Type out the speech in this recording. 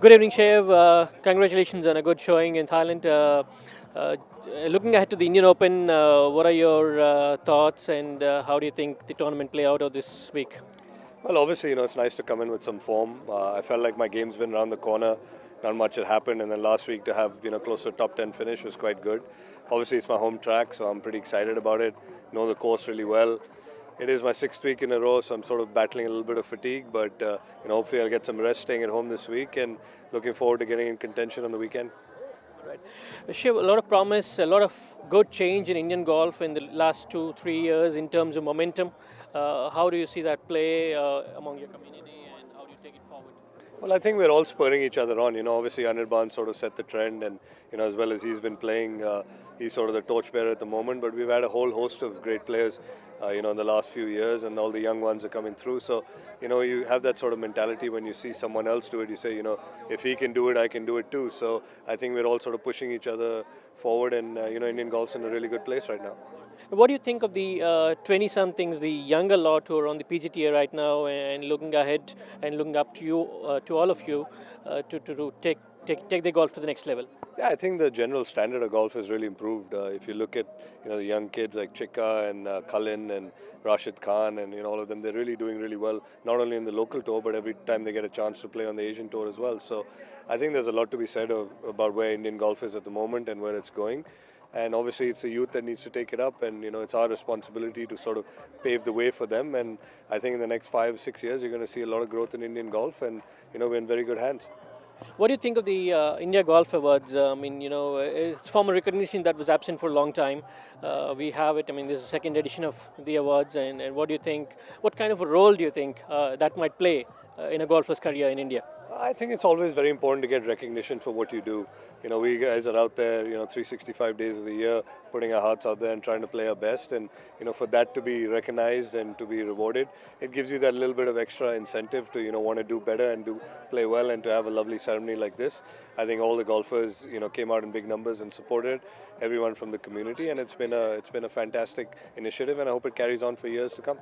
Good evening, Shiv. Congratulations on a good showing in Thailand. Looking ahead to the Indian Open, what are your thoughts and how do you think the tournament play out of this week? Well, obviously, it's nice to come in with some form. I felt like my game's been around the corner. Not much had happened, and then last week to have close to top 10 finish was quite good. Obviously, it's my home track, so I'm pretty excited about it. Know the course really well. It is my sixth week in a row, so I'm sort of battling a little bit of fatigue. But hopefully, I'll get some rest staying at home this week, and looking forward to getting in contention on the weekend. Right. Shiv, a lot of promise, a lot of good change in Indian golf in the last 2-3 years in terms of momentum. How do you see that play among your community and how do you take it forward? Well, I think we're all spurring each other on. Obviously Anirban sort of set the trend, and as well as he's been playing, he's sort of the torchbearer at the moment. But we've had a whole host of great players, in the last few years, and all the young ones are coming through. So, you have that sort of mentality when you see someone else do it. You say, if he can do it, I can do it too. So I think we're all sort of pushing each other forward, and Indian golf's in a really good place right now. What do you think of the 20 somethings, the younger lot who are on the PGTA right now and looking ahead and looking up to you, to all of you, to take the golf to the next level? Yeah, I think the general standard of golf has really improved. If you look at the young kids like Chika and Cullen and Rashid Khan and all of them, they're really doing really well. Not only in the local tour, but every time they get a chance to play on the Asian tour as well. So I think there's a lot to be said about where Indian golf is at the moment and where it's going. And obviously, it's the youth that needs to take it up, and it's our responsibility to sort of pave the way for them. And I think in the next 5-6 years, you're going to see a lot of growth in Indian golf, and we're in very good hands. What do you think of the India Golf Awards? I mean, it's formal recognition that was absent for a long time. We have it. I mean, this is the second edition of the awards, and what do you think? What kind of a role do you think that might play in a golfer's career in India? I think it's always very important to get recognition for what you do. We guys are out there, 365 days of the year, putting our hearts out there and trying to play our best. And, for that to be recognized and to be rewarded, it gives you that little bit of extra incentive to, want to do better and play well and to have a lovely ceremony like this. I think all the golfers, came out in big numbers and supported everyone from the community. And it's been a fantastic initiative, and I hope it carries on for years to come.